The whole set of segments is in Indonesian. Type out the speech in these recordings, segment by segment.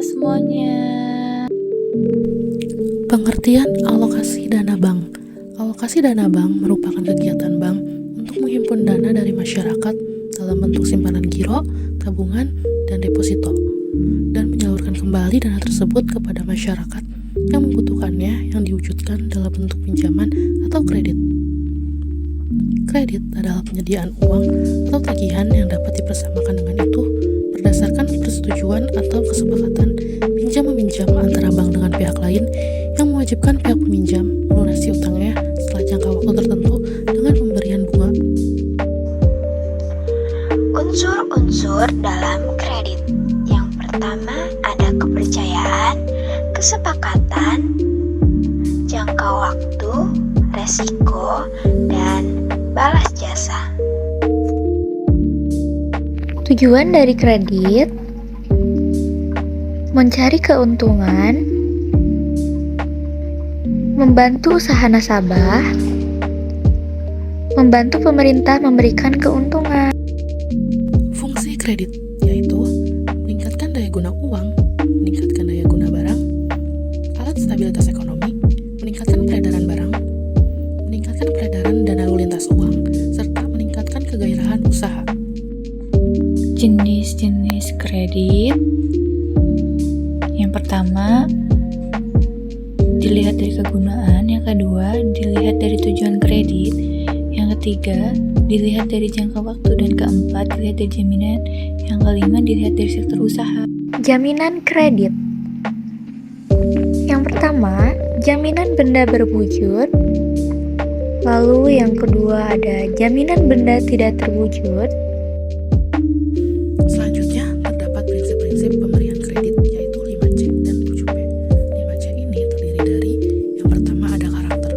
semuanya. Pengertian alokasi dana bank. Alokasi dana bank merupakan kegiatan bank untuk menghimpun dana dari masyarakat dalam bentuk simpanan giro, tabungan, dan deposito, dan menyalurkan kembali dana tersebut kepada masyarakat yang membutuhkannya yang diwujudkan dalam bentuk pinjaman atau kredit. Kredit adalah penyediaan uang atau tagihan yang dapat dipersamakan dengan itu berdasarkan persetujuan atau kesepakatan pinjam-meminjam antara bank dengan pihak lain yang mewajibkan pihak peminjam melunasi utangnya setelah jangka waktu tertentu dengan pemberian bunga. Unsur-unsur dalam kredit. Yang pertama ada kepercayaan, kesepakatan, jangka waktu, resiko, dan balas jasa. Tujuan dari kredit mencari keuntungan, membantu usaha nasabah, membantu pemerintah memberikan keuntungan. Fungsi kredit yaitu meningkatkan daya guna uang, meningkatkan daya guna barang, alat stabilitas ekonomi, meningkatkan peredaran barang, meningkatkan peredaran dana lalu lintas uang, serta meningkatkan kegairahan usaha. Jenis-jenis kredit. Yang pertama, dilihat dari kegunaan. Yang kedua, dilihat dari tujuan kredit. Yang ketiga, dilihat dari jangka waktu. Dan keempat, dilihat dari jaminan. Yang kelima, dilihat dari sektor usaha. Jaminan kredit. Yang pertama, jaminan benda berwujud. Lalu yang kedua ada jaminan benda tidak terwujud. Selanjutnya, terdapat prinsip-prinsip pemberian kredit yaitu 5C dan 7P. 5C ini terdiri dari yang pertama ada karakter.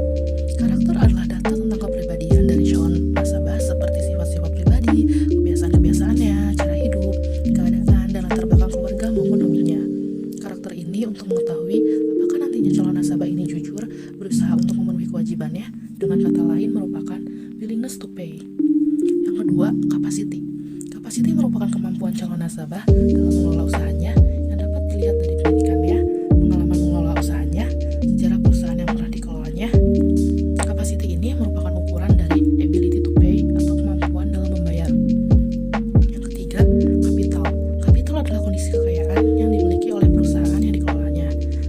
Karakter adalah data tentang kepribadian dari calon nasabah seperti sifat-sifat pribadi, kebiasaan-kebiasaannya, cara hidup, keadaan, dan latar belakang keluarga maupun hobinya. Karakter ini untuk mengetahui apakah nantinya calon nasabah ini jujur, berusaha untuk memenuhi kewajibannya, dengan kata lain merupakan willingness to pay. Yang kedua, capacity. Capacity merupakan kemampuan calon nasabah dalam mengelola usahanya yang dapat dilihat dari pendidikannya, pengalaman mengelola usahanya, sejarah perusahaan yang pernah dikelolanya. Capacity ini merupakan ukuran dari ability to pay atau kemampuan dalam membayar. Yang ketiga, kapital. Kapital adalah kondisi kekayaan yang dimiliki oleh perusahaan yang dikelolanya.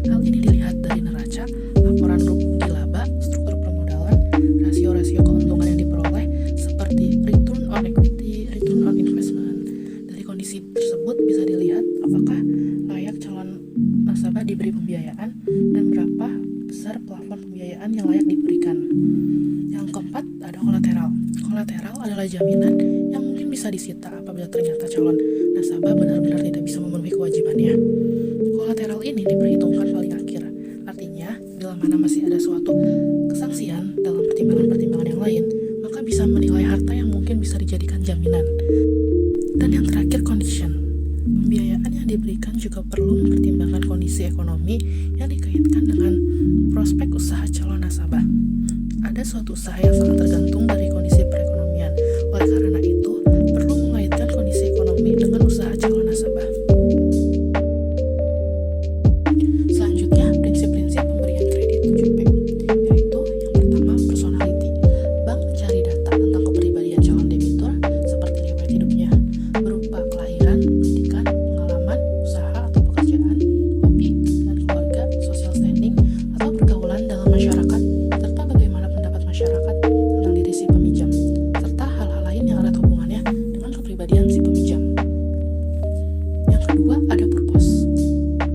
Hal ini dilihat dari neraca, laporan rugi laba, struktur permodalan, rasio-rasio keuntungan yang diperoleh, seperti return on equity, return on investment. Dari kondisi tersebut bisa dilihat apakah layak calon nasabah diberi pembiayaan dan berapa besar plafon pembiayaan yang layak diberikan. Yang keempat ada kolateral. Kolateral adalah jaminan yang mungkin bisa disita apabila ternyata calon nasabah benar-benar tidak bisa memenuhi kewajibannya. Kolateral ini diperhitungkan paling akhir. Artinya, bila mana masih ada suatu kesangsian dalam pertimbangan-pertimbangan yang lain, maka bisa menilai harta yang mungkin bisa dijadikan jaminan. Dan yang terakhir, condition. Pembiayaan yang diberikan juga perlu mempertimbangkan kondisi ekonomi yang dikaitkan dengan prospek usaha calon nasabah. Ada suatu usaha yang sangat tergantung dari kondisi perekonomian. Oleh karena itu, perlu mengaitkan kondisi ekonomi dengan usaha calon nasabah. Selanjutnya, prinsip-prinsip pemberian kredit 7P, yaitu yang pertama, personality. Bank mencari data tentang kepribadian calon debitur seperti riwayat hidupnya, berupa kelahiran, pendidikan, pengalaman, usaha atau pekerjaan, hobi dan keluarga, social standing, atau pergaulan dalam masyarakat, serta bagaimana pendapat masyarakat tentang diri si peminjam, serta hal-hal lain yang erat hubungannya dengan kepribadian si peminjam. Yang kedua ada purpose.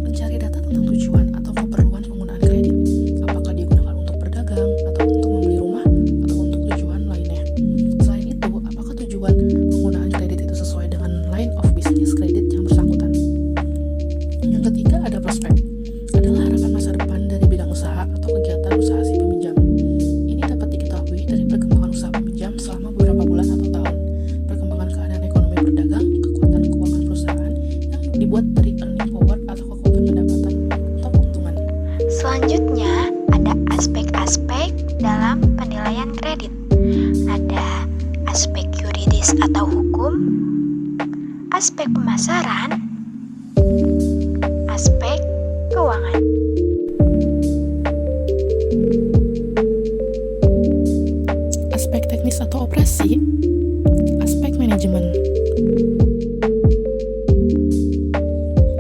Mencari data tentang tujuan atau keperluan penggunaan kredit. Apakah digunakan untuk berdagang, atau untuk membeli rumah, atau untuk tujuan lainnya. Selain itu, apakah tujuan penggunaan kredit itu sesuai dengan line of business kredit yang bersangkutan. Yang ketiga ada prospek. Adalah harapan masa depan dari bidang usaha atau kegiatan usaha si peminjam. Ini dapat diketahui dari perkembangan usaha peminjam selama beberapa bulan atau tahun, perkembangan keadaan ekonomi berdagang, kekuatan keuangan perusahaan yang dibuat dari earning power atau kekuatan pendapatan atau keuntungan. Selanjutnya ada aspek-aspek dalam penilaian kredit. Ada aspek yuridis atau hukum, aspek pemasaran, aspek keuangan. Aspek teknis atau operasi, aspek manajemen,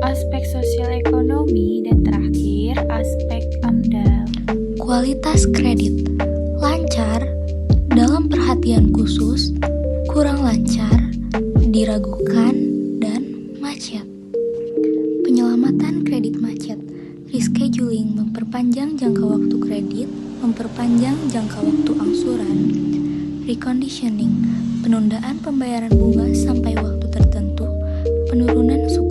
aspek sosial ekonomi, dan terakhir aspek AMDAL. Kualitas kredit lancar, dalam perhatian khusus, kurang lancar, diragukan, dan macet. Penyelamatan kredit macet, rescheduling memperpanjang jangka waktu kredit, memperpanjang jangka waktu angsuran, reconditioning, penundaan pembayaran bunga sampai waktu tertentu, penurunan suku